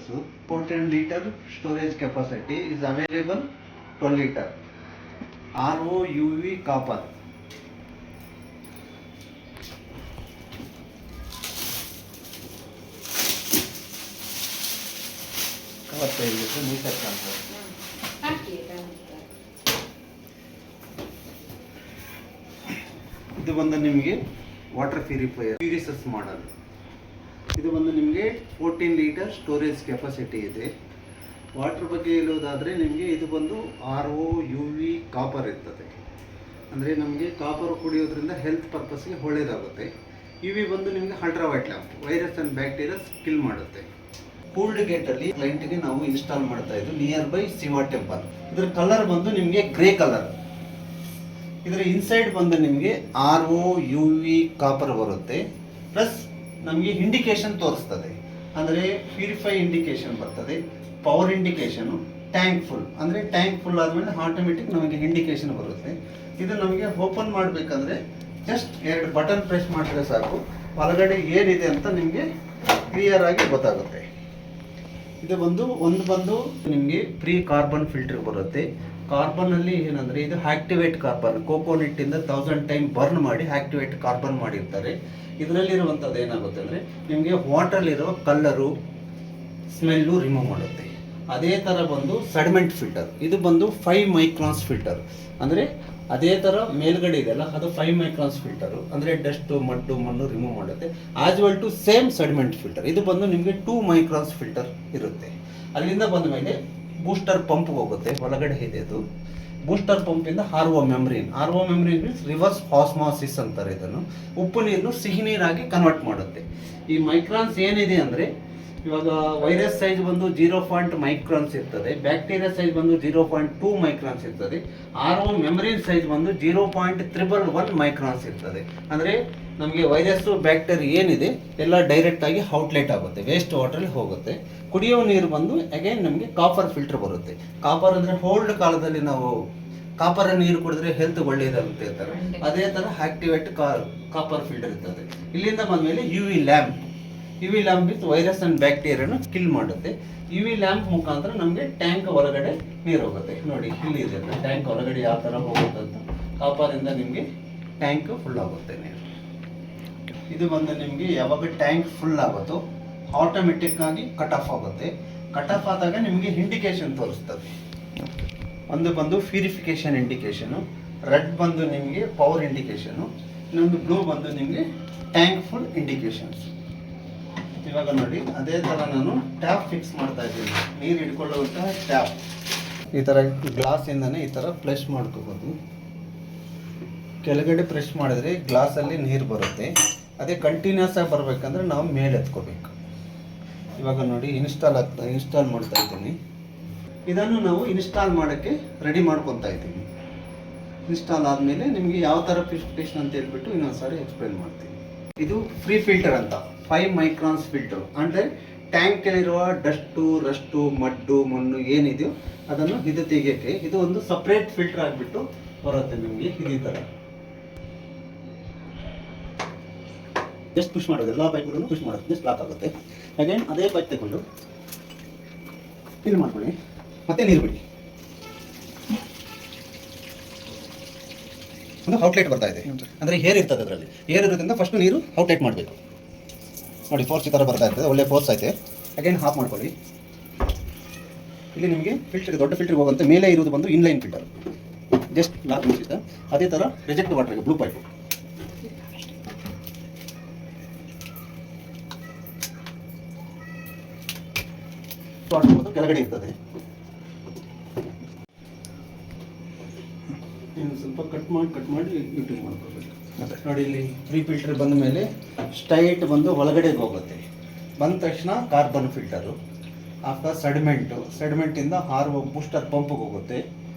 14 liter storage capacity is available 12 liter. ROUV copper. Cover ತೆಗೆದು ನೀಟಾಗಿ ಕಾಣ್ತದೆ. ಇದು ಬಂದು ನಿಮಗೆ ವಾಟರ್ ಪ್ಯೂರಿಫೈಯರ್ ಪ್ಯೂರಿಸಸ್ ಮಾಡಲ್. ಇದು ಬಂದು ನಿಮಗೆ 14 ಲೀಟರ್ ಸ್ಟೋರೇಜ್ ಕೆಪಾಸಿಟಿ ಇದೆ. ವಾಟರ್ ಬಗ್ಗೆ ಹೇಳುವುದಾದರೆ ನಿಮಗೆ ಇದು ಬಂದು ROUV ಕಾಪರ್ ಇರ್ತದೆ. ಅಂದರೆ ನಮಗೆ ಕಾಪರ್ ಕುಡಿಯೋದ್ರಿಂದ ಹೆಲ್ತ್ ಪರ್ಪಸ್ಗೆ ಒಳ್ಳೆಯದಾಗುತ್ತೆ. UV ಬಂದು ನಿಮಗೆ ultraviolet lamp, virus and bacterias kill ಮಾಡುತ್ತೆ. ಕೂಲ್ಡ್ ಗೇಟಲ್ಲಿ ಕ್ಲೈಂಟ್ಗೆ ನಾವು ಇನ್ಸ್ಟಾಲ್ ಮಾಡ್ತಾ ಇದ್ದು ನಿಯರ್ ಬೈ ಶಿವ ಟೆಂಪಲ್. ಇದರ ಕಲರ್ ಬಂದು ನಿಮಗೆ ಗ್ರೇ ಕಲರ್. ಇದರ ಇನ್ಸೈಡ್ ಬಂದು ನಿಮಗೆ ROUV ಕಾಪರ್ ಬರುತ್ತೆ. ಪ್ಲಸ್ ನಮಗೆ ಇಂಡಿಕೇಶನ್ ತೋರಿಸ್ತದೆ. ಅಂದರೆ ಪ್ಯೂರಿಫೈ ಇಂಡಿಕೇಶನ್ ಬರ್ತದೆ, ಪವರ್ ಇಂಡಿಕೇಶನು, ಟ್ಯಾಂಕ್ ಫುಲ್. ಅಂದರೆ ಟ್ಯಾಂಕ್ ಫುಲ್ ಆದಮೇಲೆ ಆಟೋಮೆಟಿಕ್ ನಮಗೆ ಇಂಡಿಕೇಶನ್ ಬರುತ್ತೆ. ಇದು ನಮಗೆ ಓಪನ್ ಮಾಡಬೇಕಂದ್ರೆ ಜಸ್ಟ್ 2 ಬಟನ್ ಪ್ರೆಸ್ ಮಾಡಿದ್ರೆ ಸಾಕು, ಒಳಗಡೆ ಏನಿದೆ ಅಂತ ನಿಮಗೆ ಕ್ಲಿಯರ್ ಆಗಿ ಗೊತ್ತಾಗುತ್ತೆ. ಇದು ಬಂದು ನಿಮಗೆ ಪ್ರೀ ಕಾರ್ಬನ್ ಫಿಲ್ಟರ್ ಬರುತ್ತೆ. ಕಾರ್ಬನ್ನಲ್ಲಿ ಏನಂದರೆ ಇದು ಆಕ್ಟಿವೇಟ್ ಕಾರ್ಬನ್, ಕೋಕೋನೆಟ್ಟಿಂದ 1000 ಟೈಮ್ ಬರ್ನ್ ಮಾಡಿ ಆಕ್ಟಿವೇಟ್ ಕಾರ್ಬನ್ ಮಾಡಿರ್ತಾರೆ. ಇದರಲ್ಲಿರುವಂಥದ್ದು ಏನಾಗುತ್ತೆ ಅಂದರೆ ನಿಮಗೆ ವಾಟರ್ಲಿರೋ ಕಲ್ಲರು, ಸ್ಮೆಲ್ಲು ರಿಮೂವ್ ಮಾಡುತ್ತೆ. ಅದೇ ಥರ ಬಂದು ಸೆಡಿಮೆಂಟ್ ಫಿಲ್ಟರ್, ಇದು ಬಂದು 5 ಮೈಕ್ರಾನ್ಸ್ ಫಿಲ್ಟರ್. ಅಂದರೆ ಅದೇ ಥರ ಮೇಲ್ಗಡೆ ಇದೆಯಲ್ಲ ಅದು 5 ಮೈಕ್ರಾನ್ಸ್ ಫಿಲ್ಟರು. ಅಂದರೆ ಡಸ್ಟು, ಮಣ್ಣು ರಿಮೂವ್ ಮಾಡುತ್ತೆ. As well to same sediment filter. ಇದು ಬಂದು ನಿಮಗೆ 2 ಮೈಕ್ರಾನ್ಸ್ ಫಿಲ್ಟರ್ ಇರುತ್ತೆ. ಅಲ್ಲಿಂದ ಬಂದ ಮೇಲೆ ಬೂಸ್ಟರ್ ಪಂಪ್ ಹೋಗುತ್ತೆ, ಒಳಗಡೆ ಇದೆ ಅದು. ಬೂಸ್ಟರ್ ಪಂಪಿಂದ RO membrane means reverse osmosis ಅಂತಾರೆ. ಇದನ್ನು ಉಪ್ಪು ನೀರನ್ನು ಸಿಹಿ ನೀರಾಗಿ ಕನ್ವರ್ಟ್ ಮಾಡುತ್ತೆ. ಈ ಮೈಕ್ರಾನ್ಸ್ ಏನಿದೆ ಅಂದರೆ ಇವಾಗ ವೈರಸ್ ಸೈಜ್ ಬಂದು 0.0 ಮೈಕ್ರಾನ್ಸ್ ಇರ್ತದೆ, ಬ್ಯಾಕ್ಟೀರಿಯಾ ಸೈಜ್ ಬಂದು 0.2 ಮೈಕ್ರಾನ್ಸ್ ಇರ್ತದೆ, RO ಮೆಮ್ಬ್ರೇನ್ ಸೈಜ್ ಬಂದು 0.111 ಮೈಕ್ರಾನ್ಸ್ ಇರ್ತದೆ. ಅಂದರೆ ನಮಗೆ ವೈರಸ್ಸು ಬ್ಯಾಕ್ಟೀರಿಯಾ ಏನಿದೆ ಎಲ್ಲ ಡೈರೆಕ್ಟಾಗಿ ಔಟ್ಲೆಟ್ ಆಗುತ್ತೆ, ವೇಸ್ಟ್ ವಾಟರಲ್ಲಿ ಹೋಗುತ್ತೆ. ಕುಡಿಯೋ ನೀರು ಬಂದು ಅಗೇನ್ ನಮಗೆ ಕಾಪರ್ ಫಿಲ್ಟರ್ ಬರುತ್ತೆ. ಕಾಪರ್ ಅಂದರೆ ಓಲ್ಡ್ ಕಾಲದಲ್ಲಿ ನಾವು ಕಾಪರ್ ನೀರು ಕುಡಿದ್ರೆ ಹೆಲ್ತ್ ಒಳ್ಳೆಯದಂತ ಹೇಳ್ತಾರೆ. ಅದೇ ಥರ ಆಕ್ಟಿವೇಟ್ ಕಾಪರ್ ಫಿಲ್ಟರ್ ಇರ್ತದೆ. ಇಲ್ಲಿಂದ ಬಂದಮೇಲೆ UV lamp with virus and ಬ್ಯಾಕ್ಟೀರಿಯಾನು ಕಿಲ್ ಮಾಡುತ್ತೆ. UV ಲ್ಯಾಂಪ್ ಮುಖಾಂತರ ನಮಗೆ ಟ್ಯಾಂಕ್ ಒಳಗಡೆ ನೀರು ಹೋಗುತ್ತೆ. ನೋಡಿ ಇಲ್ಲಿ ಇದೆ ಟ್ಯಾಂಕ್ ಒಳಗಡೆ ಯಾವ ಥರ ಹೋಗುತ್ತೆ ಅಂತ. ಕಾಪರಿಂದ ನಿಮಗೆ ಟ್ಯಾಂಕ್ ಫುಲ್ ಆಗುತ್ತೆ ನೀರು. ಇದು ಬಂದು ನಿಮಗೆ ಯಾವಾಗ ಟ್ಯಾಂಕ್ ಫುಲ್ ಆಗುತ್ತೋ ಆಟೋಮೆಟಿಕ್ ಆಗಿ ಕಟ್ ಆಫ್ ಆಗುತ್ತೆ. ಕಟ್ ಆಫ್ ಆದಾಗ ನಿಮಗೆ ಇಂಡಿಕೇಶನ್ ತೋರಿಸ್ತದೆ. ಬಂದು ಪ್ಯೂರಿಫಿಕೇಶನ್ ಇಂಡಿಕೇಶನು, ರೆಡ್ ಬಂದು ನಿಮಗೆ ಪವರ್ ಇಂಡಿಕೇಶನು, ಇನ್ನೊಂದು ಬ್ಲೂ ಬಂದು ನಿಮಗೆ ಟ್ಯಾಂಕ್ ಫುಲ್ ಇಂಡಿಕೇಶನ್ಸ್. ಇವಾಗ ನೋಡಿ ಅದೇ ಥರ ನಾನು ಟ್ಯಾಪ್ ಫಿಕ್ಸ್ ಮಾಡ್ತಾ ಇದ್ದೀನಿ. ನೀರು ಇಟ್ಕೊಳ್ಳುವಂಥ ಟ್ಯಾಪ್ ಈ ಥರ ಗ್ಲಾಸಿಂದನೇ ಈ ಥರ ಪ್ರೆಸ್ ಮಾಡ್ಕೋಬೋದು. ಕೆಳಗಡೆ ಪ್ರೆಸ್ ಮಾಡಿದ್ರೆ ಗ್ಲಾಸಲ್ಲಿ ನೀರು ಬರುತ್ತೆ. ಅದೇ ಕಂಟಿನ್ಯೂಸ್ ಆಗಿ ಬರಬೇಕಂದ್ರೆ ನಾವು ಮೇಲೆ ಎತ್ಕೋಬೇಕು. ಇವಾಗ ನೋಡಿ ಇನ್ಸ್ಟಾಲ್ ಮಾಡ್ತಾ ಇದ್ದೀನಿ. ಇದನ್ನು ನಾವು ಇನ್ಸ್ಟಾಲ್ ಮಾಡೋಕ್ಕೆ ರೆಡಿ ಮಾಡ್ಕೊತಾ ಇದ್ದೀವಿ. ಇನ್ಸ್ಟಾಲ್ ಆದಮೇಲೆ ನಿಮಗೆ ಯಾವ ಥರ ಪ್ಯೂರಿಫಿಕೇಶನ್ ಅಂತ ಹೇಳ್ಬಿಟ್ಟು ಇನ್ನೊಂದು ಸಾರಿ ಎಕ್ಸ್ಪ್ಲೇನ್ ಮಾಡ್ತೀನಿ. ಇದು ಫ್ರೀ ಫಿಲ್ಟರ್ ಅಂತ 5 ಮೈಕ್ರಾನ್ಸ್ ಫಿಲ್ಟರ್. ಅಂದರೆ ಟ್ಯಾಂಕಲ್ಲಿರುವ ರಸ್ಟು, ಮಣ್ಣು ಏನಿದೆಯೋ ಅದನ್ನು ಇದು ತೆಗಿಯೋಕ್ಕೆ ಇದು ಒಂದು ಸಪ್ರೇಟ್ ಫಿಲ್ಟರ್ ಆಗಿಬಿಟ್ಟು ಬರುತ್ತೆ ನಿಮಗೆ. ಇದೇ ಥರ ಜಸ್ಟ್ ಪುಷ್ ಮಾಡೋದು, ಎಲ್ಲ ಪೈಪ್ಗಳನ್ನು ಪುಷ್ ಮಾಡೋದು, ಜಸ್ಟ್ ಲಾಕ್ ಆಗುತ್ತೆ. ಅಗೇನ್ ಅದೇ ಪೈಪ್ ತಗೊಂಡು ಫಿಲ್ ಮಾಡ್ಕೊಳ್ಳಿ, ಮತ್ತೆ ನೀರು ಬಿಡಿ. ಒಂದು ಔಟ್ಲೆಟ್ ಬರ್ತಾ ಇದೆ, ಅಂದರೆ ಏರ್ ಇರ್ತದೆ. ಅದರಲ್ಲಿ ಏರ್ ಇರೋದ್ರಿಂದ ಫಸ್ಟ್ ನೀರು ಔಟ್ಲೆಟ್ ಮಾಡಬೇಕು. ನೋಡಿ ಫೋರ್ಸ್ ಈ ಥರ ಬರ್ತಾ ಇರ್ತದೆ, ಒಳ್ಳೆ ಫೋರ್ಸ್ ಐತೆ. ಅಗೇನ್ ಹಾಫ್ ಮಾಡ್ಕೊಳ್ಳಿ. ಇಲ್ಲಿ ನಿಮಗೆ ಫಿಲ್ಟರ್, ದೊಡ್ಡ ಫಿಲ್ಟರ್ಗೆ ಹೋಗುವಂತೆ ಮೇಲೆ ಇರೋದು ಬಂದು ಇನ್ಲೈನ್ ಫಿಲ್ಟರ್. ಜಸ್ಟ್ ಲಾಕ್ ಮುಗಿಸಿದ. ಅದೇ ಥರ ರಿಜೆಕ್ಟ್ ವಾಟರ್ಗೆ ಬ್ಲೂ ಪೈಪು. ಕೆಳಗಡೆ ಇರ್ತದೆ. ಸ್ವಲ್ಪ ಕಟ್ ಮಾಡಿ ಯೂಟಿಲೈಸ್ ಮಾಡ್ಕೋಬೇಕು. ನೋಡಿ ಇಲ್ಲಿ ಫ್ರೀ ಫಿಲ್ಟರ್ ಬಂದ ಮೇಲೆ ಸ್ಟ್ರೈಟ್ ಬಂದು ಒಳಗಡೆಗೆ ಹೋಗುತ್ತೆ. ಬಂದ ತಕ್ಷಣ ಕಾರ್ಬನ್ ಫಿಲ್ಟರು, ಆಫ್ಟರ್ ಸೆಡಿಮೆಂಟಿಂದ RO ಬೂಸ್ಟರ್ ಪಂಪ್ಗೆ ಹೋಗುತ್ತೆ.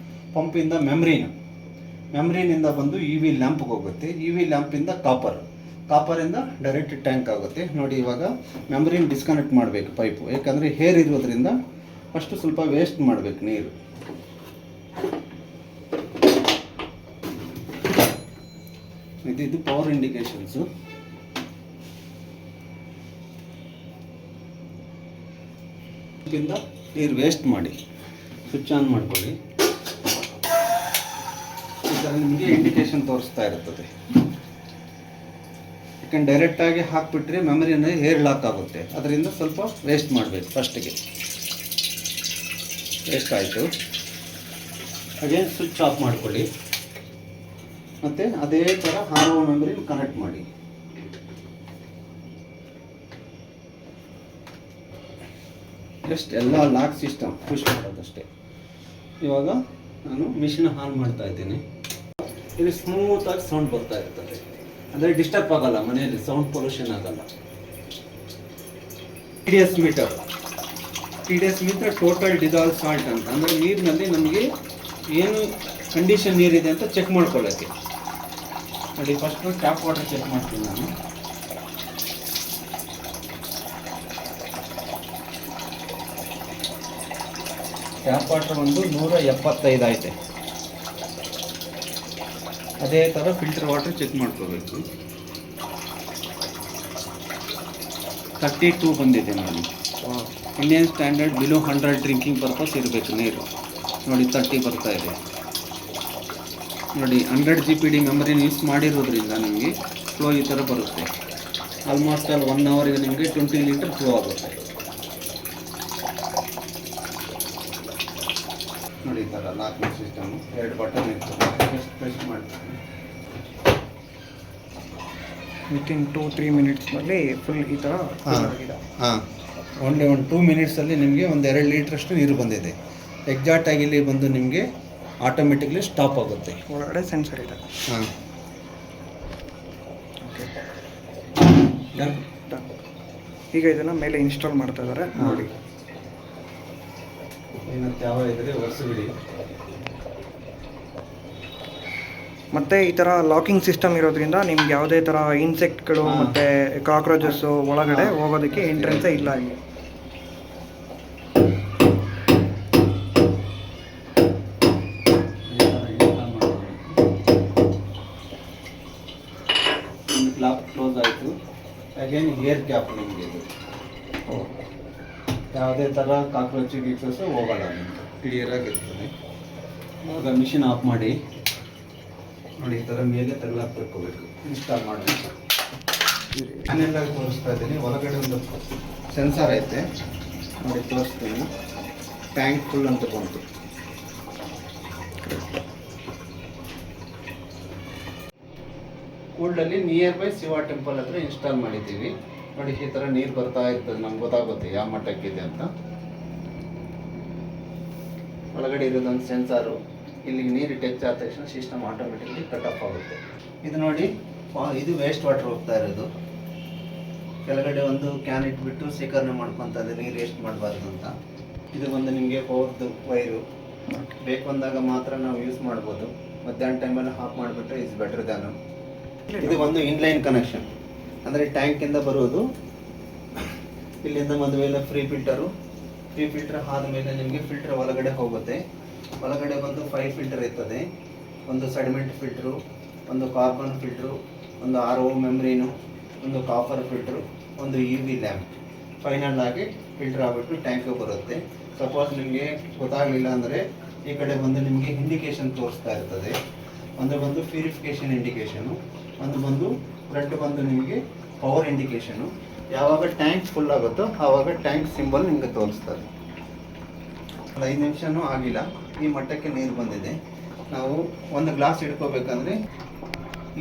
ಪಂಪಿಂದ ಮೆಮ್ರೀನಿಂದ ಬಂದು UV ಲ್ಯಾಂಪ್ಗೆ ಹೋಗುತ್ತೆ. UV ಲ್ಯಾಂಪಿಂದ ಕಾಪರಿಂದ ಡೈರೆಕ್ಟ್ ಟ್ಯಾಂಕ್ ಆಗುತ್ತೆ. ನೋಡಿ ಇವಾಗ ಮೆಮ್ರೀನ್ ಡಿಸ್ಕನೆಕ್ಟ್ ಮಾಡಬೇಕು ಪೈಪು, ಯಾಕಂದರೆ ಹೇರ್ ಇರೋದ್ರಿಂದ ಫಸ್ಟು ಸ್ವಲ್ಪ ವೇಸ್ಟ್ ಮಾಡಬೇಕು ನೀರು. ಇದು ಪವರ್ ಇಂಡಿಕೇಶನ್ಸು. ಟ್ಯಾಂಕಿಂದ ನೀರು ವೇಸ್ಟ್ ಮಾಡಿ ಸ್ವಿಚ್ ಆನ್ ಮಾಡ್ಕೊಳ್ಳಿ. ಈ ಥರ ನಿಮಗೆ ಇಂಡಿಕೇಶನ್ ತೋರಿಸ್ತಾ ಇರ್ತದೆ. ಯಾಕಂದ್ರೆ ಡೈರೆಕ್ಟಾಗಿ ಹಾಕಿಬಿಟ್ರೆ ಮೆಮರಿನ ಏರ್ ಲಾಕ್ ಆಗುತ್ತೆ, ಅದರಿಂದ ಸ್ವಲ್ಪ ವೇಸ್ಟ್ ಮಾಡಬೇಕು. ಫಸ್ಟಿಗೆ ವೇಸ್ಟ್ ಆಯಿತು, ಹಾಗೆ ಸ್ವಿಚ್ ಆಫ್ ಮಾಡ್ಕೊಳ್ಳಿ. ಮತ್ತು ಅದೇ ಥರ RO ಮೆಮರಿ ಕನೆಕ್ಟ್ ಮಾಡಿ. ಜಸ್ಟ್ ಎಲ್ಲ ಲಾಕ್ ಸಿಸ್ಟಮ್ ಪುಷ್ ಮಾಡೋದಷ್ಟೇ. ಇವಾಗ ನಾನು ಮಿಷಿನ್ ಆನ್ ಮಾಡ್ತಾ ಇದ್ದೀನಿ. ಇದು ಸ್ಮೂತಾಗಿ ಸೌಂಡ್ ಬರ್ತಾ ಇರ್ತದೆ, ಅಂದರೆ ಡಿಸ್ಟರ್ಬ್ ಆಗಲ್ಲ, ಮನೆಯಲ್ಲಿ ಸೌಂಡ್ ಪೊಲ್ಯೂಷನ್ ಆಗಲ್ಲ. TDS meter total dissolve salt ಅಂತ, ಅಂದರೆ ನೀರಿನಲ್ಲಿ ನಮಗೆ ಏನು ಕಂಡೀಷನ್ ನೀರಿದೆ ಅಂತ ಚೆಕ್ ಮಾಡ್ಕೊಳ್ಳೋಕ್ಕೆ. ನೋಡಿ, ಫಸ್ಟು ಟ್ಯಾಪ್ ವಾಟರ್ ಚೆಕ್ ಮಾಡ್ತೀನಿ ನಾನು. ಟ್ಯಾಪ್ ವಾಟರ್ ಒಂದು 175 ಐತೆ. ಅದೇ ಥರ ಫಿಲ್ಟರ್ ವಾಟರ್ ಚೆಕ್ ಮಾಡ್ಕೋಬೇಕು. 32 ಬಂದಿದೆ ನೋಡಿ. Indian standard below 100 drinking purpose ಇರಬೇಕು ನೀರು. ನೋಡಿ 30 ಬರ್ತಾ ಇದೆ. ನೋಡಿ 100 GPD ಮೆಮರಿನ ಯೂಸ್ ಮಾಡಿರೋದ್ರಿಂದ ನಿಮಗೆ ಫ್ಲೋ ಈ ಥರ ಬರುತ್ತೆ. ಆಲ್ಮೋಸ್ಟ್ ಅಲ್ಲಿ 1 ಅವರ್ಗೆ ನಿಮಗೆ 20 ಲೀಟರ್ ಫ್ಲೋ ಆಗುತ್ತೆ. ನೋಡಿ ಈ ಥರ ಲಾಕಿಂಗ್ ಸಿಸ್ಟಮು, 2 ಬಟನ್ ಇರ್ತದೆ. ಪ್ರೆಸ್ ಮಾಡ್ತೀನಿ. ವಿತಿನ್ 2-3 ಮಿನಿಟ್ಸ್ನಲ್ಲಿ ಫುಲ್ ಈ ಥರ ಆಗಿದೆ. ಒಂದು 2 ಮಿನಿಟ್ಸಲ್ಲಿ ನಿಮಗೆ ಒಂದು 2 ಲೀಟ್ರಷ್ಟು ನೀರು ಬಂದಿದೆ. ಎಕ್ಸಾಕ್ಟಾಗಿ ಇಲ್ಲಿ ಬಂದು ನಿಮಗೆ ಆಟೋಮೆಟಿಕ್ಲಿ ಸ್ಟಾಪ್ ಆಗುತ್ತೆ. ಒಳಗಡೆ ಸೆನ್ಸರ್ ಇದೆ. Okay, done. ಈಗ ಇದನ್ನು ಮೇಲೆ ಇನ್ಸ್ಟಾಲ್ ಮಾಡ್ತಾ ಇದ್ದಾರೆ ನೋಡಿ. ಏನಂತ ಯಾವ ಇದ್ರೆ ಒರೆಸಿಬಿಡಿ. ಮತ್ತು ಈ ಥರ ಲಾಕಿಂಗ್ ಸಿಸ್ಟಮ್ ಇರೋದ್ರಿಂದ ನಿಮ್ಗೆ ಯಾವುದೇ ಥರ ಇನ್ಸೆಕ್ಟ್ಗಳು ಮತ್ತು ಕಾಕ್ರೋಚಸ್ಸು ಒಳಗಡೆ ಹೋಗೋದಕ್ಕೆ ಎಂಟ್ರೆನ್ಸೇ ಇಲ್ಲ. ಇಲ್ಲಿ ಕ್ಲಾಪ್ ಕ್ಲೋಸ್ ಆಯಿತು. ಅಗೇನ್ ಏರ್ ಕ್ಯಾಪ್ ನಿಮಗೆ ಇದು ಯಾವುದೇ ಥರ ಕಾಕ್ರೋಚ್ ಗೀಕ್ರೋಚು ಹೋಗಲ್ಲ, ನಿಮಗೆ ಕ್ಲಿಯರಾಗಿರ್ತದೆ. ಇವಾಗ ಮಿಷಿನ್ ಆಫ್ ಮಾಡಿ. ನೋಡಿ ಈ ಥರ ಮೇಲೆ ತಗಲಾಕ್ತಿರ್ಕೋಬೇಕು. ಇನ್ಸ್ಟಾಲ್ ಮಾಡಬೇಕು. ನಾನೆಲ್ಲ ತೋರಿಸ್ತಾ ಇದ್ದೀನಿ. ಹೊರಗಡೆ ಒಂದು ಸೆನ್ಸಾರ್ ಐತೆ ನೋಡಿ, ತೋರಿಸ್ತೀನಿ. ಟ್ಯಾಂಕ್ ಫುಲ್ ಅಂತ ಬಂತು. ಕೂಲ್ಡಲ್ಲಿ ನಿಯರ್ ಬೈ ಶಿವ ಟೆಂಪಲ್ ಹತ್ರ ಇನ್ಸ್ಟಾಲ್ ಮಾಡಿದ್ದೀವಿ. ನೋಡಿ ಈ ಥರ ನೀರು ಬರ್ತಾ ಇರ್ತದೆ, ನಮ್ಗೆ ಗೊತ್ತಾಗುತ್ತೆ ಯಾವ ಮಟ್ಟಕ್ಕಿದೆ ಅಂತ. ಒಳಗಡೆ ಇರೋದೊಂದು ಸೆನ್ಸಾರು. ಇಲ್ಲಿ ನೀರು ಟಚ್ ಆದ ತಕ್ಷಣ ಸಿಸ್ಟಮ್ ಆಟೋಮೆಟಿಕ್ಲಿ ಕಟ್ ಆಫ್ ಆಗುತ್ತೆ. ಇದು ನೋಡಿ, ಇದು ವೇಸ್ಟ್ ವಾಟರ್ ಹೋಗ್ತಾ ಇರೋದು. ಕೆಳಗಡೆ ಒಂದು ಕ್ಯಾನ್ ಇಟ್ಬಿಟ್ಟು ಶೇಖರಣೆ ಮಾಡ್ಕೊತಾರೆ, ನೀರು ವೇಸ್ಟ್ ಮಾಡಬಾರ್ದು ಅಂತ. ಇದು ಒಂದು ನಿಮಗೆ ಪವರ್ದು ವೈರು, ಬೇಕು ಅಂದಾಗ ಮಾತ್ರ ನಾವು ಯೂಸ್ ಮಾಡ್ಬೋದು. ಮಧ್ಯಾಹ್ನ ಟೈಮಲ್ಲಿ ಆಫ್ ಮಾಡಿಬಿಟ್ರೆ ಇಸ್ ಬೆಟರ್ ದ್ಯಾನು. ಇದು ಒಂದು ಇನ್ಲೈನ್ ಕನೆಕ್ಷನ್, ಅಂದರೆ ಟ್ಯಾಂಕಿಂದ ಬರೋದು. ಇಲ್ಲಿಂದ ಮದುವೆಲ್ಲ ಫ್ರೀ ಫಿಲ್ಟರ್ ಆದಮೇಲೆ ನಿಮಗೆ ಫಿಲ್ಟರ್ ಒಳಗಡೆ ಹೋಗುತ್ತೆ. ಒಳಗಡೆ ಬಂದು 5 ಫಿಲ್ಟರ್ ಇರ್ತದೆ. ಒಂದು ಸೆಡಿಮೆಂಟ್ ಫಿಲ್ಟ್ರು, ಒಂದು ಕಾರ್ಬನ್ ಫಿಲ್ಟ್ರು, ಒಂದು RO ಮೆಮ್ರೀನು, ಒಂದು ಕಾಪರ್ ಫಿಲ್ಟ್ರು, ಒಂದು UV ಲ್ಯಾಂಪ್. ಫೈನಲ್ ಆಗಿ ಫಿಲ್ಟರ್ ಆಗಿಬಿಟ್ಟು ಟ್ಯಾಂಕಿಗೆ ಬರುತ್ತೆ. ಸಪೋಸ್ ನಿಮಗೆ ಗೊತ್ತಾಗಲಿಲ್ಲ ಅಂದರೆ ಈ ಕಡೆ ಬಂದು ನಿಮಗೆ ಇಂಡಿಕೇಶನ್ ತೋರಿಸ್ತಾ ಇರ್ತದೆ. ಒಂದು ಬಂದು ಪ್ಯೂರಿಫಿಕೇಷನ್ ಇಂಡಿಕೇಶನು, ಒಂದು ಬಂದು ಫ್ರಂಟ್ ಬಂದು ನಿಮಗೆ ಪವರ್ ಇಂಡಿಕೇಶನು. ಯಾವಾಗ ಟ್ಯಾಂಕ್ ಫುಲ್ ಆಗುತ್ತೋ ಆವಾಗ ಟ್ಯಾಂಕ್ ಸಿಂಬಲ್ ನಿಮಗೆ ತೋರಿಸ್ತಾರೆ. 5 ನಿಮಿಷನೂ ಆಗಿಲ್ಲ, ಈ ಮಟ್ಟಕ್ಕೆ ನೀರು ಬಂದಿದೆ. ನಾವು ಒಂದು ಗ್ಲಾಸ್ ಹಿಡ್ಕೋಬೇಕಂದ್ರೆ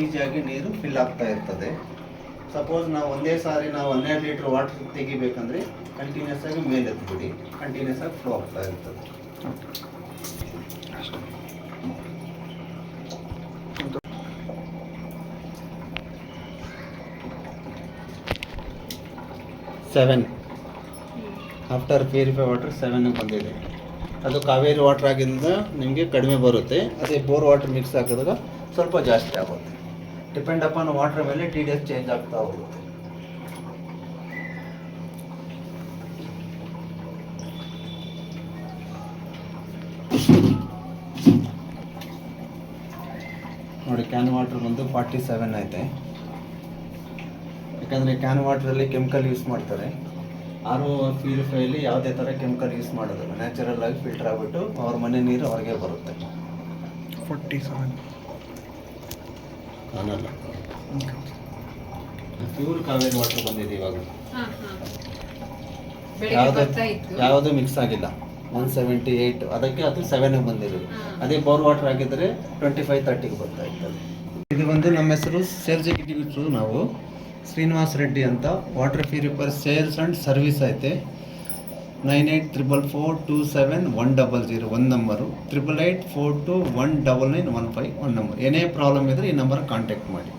ಈಸಿಯಾಗಿ ನೀರು ಫಿಲ್ ಆಗ್ತಾ ಇರ್ತದೆ. ಸಪೋಸ್ ನಾವು ಒಂದೇ ಸಾರಿ 12 ಲೀಟ್ರ್ ವಾಟರ್ ತೆಗಿಬೇಕಂದ್ರೆ ಕಂಟಿನ್ಯೂಸ್ ಆಗಿ ಮೇಲೆ ಎತ್ಬಿಡಿ, ಕಂಟಿನ್ಯೂಸ್ ಆಗಿ ಫ್ಲೋ ಆಗ್ತಾ ಇರ್ತದೆ. ಸೆವೆನ್ ಆಫ್ಟರ್ ಪ್ಯೂರಿಫೈ ವಾಟರ್ 7 ಬಂದಿದೆ. ಅದು ಕಾವೇರಿ ವಾಟರ್ ಆಗಿಂದ ನಿಮಗೆ ಕಡಿಮೆ ಬರುತ್ತೆ. ಅದೇ ಬೋರ್ ವಾಟರ್ ಮಿಕ್ಸ್ ಹಾಕಿದಾಗ ಸ್ವಲ್ಪ ಜಾಸ್ತಿ ಆಗುತ್ತೆ. ಡಿಪೆಂಡ್ ಅಪಾನ್ ವಾಟರ್ ಮೇಲೆ TDS ಚೇಂಜ್ ಆಗ್ತಾ ಹೋಗುತ್ತೆ. ನೋಡಿ ಕ್ಯಾನ್ ವಾಟರ್ ಬಂದು 47 ಐತೆ. ಯಾಕಂದರೆ ಕ್ಯಾನ್ ವಾಟ್ರಲ್ಲಿ ಕೆಮಿಕಲ್ ಯೂಸ್ ಮಾಡ್ತಾರೆ. ಆರ್ ಒ ಪ್ಯೂರಿಫೈಲಿ ಯಾವುದೇ ಥರ ಕೆಮಿಕಲ್ ಯೂಸ್ ಮಾಡೋದಿಲ್ಲ, ನ್ಯಾಚುರಲ್ ಆಗಿ ಫಿಲ್ಟರ್ ಆಗಿಬಿಟ್ಟು ಅವ್ರ ಮನೆ ನೀರು ಹೊರಗೆ ಬರುತ್ತೆ. 47. ಕಾಣಲ್ಲ, ಪ್ಯೂರ್ ಕಾವೇರಿ ವಾಟರ್ ಬಂದಿದೆ ಇವಾಗ. ಯಾವುದೂ ಮಿಕ್ಸ್ ಆಗಿಲ್ಲ. 178 ಅದಕ್ಕೆ ಅದು 7 ಬಂದಿರೋದು. ಅದೇ ಬೋರ್ ವಾಟರ್ ಆಗಿದ್ದರೆ 25-30 ಬರ್ತಾ ಇರ್ತದೆ. ಇದು ಬಂದು ನಮ್ಮ ಹೆಸರು ಸೇಲ್ಸ್ ಎಕ್ಸಿಕ್ಯೂಟಿವ್, ನಾವು ಶ್ರೀನಿವಾಸ್ ರೆಡ್ಡಿ ಅಂತ. Water purifier sales and service ಐತೆ. 9844271100 ಒಂದು ನಂಬರು, 8884219915 ಒಂದು ನಂಬರ್. ಏನೇ ಪ್ರಾಬ್ಲಮ್ ಇದ್ದರೆ ಈ ನಂಬರ್ ಕಾಂಟ್ಯಾಕ್ಟ್ ಮಾಡಿ.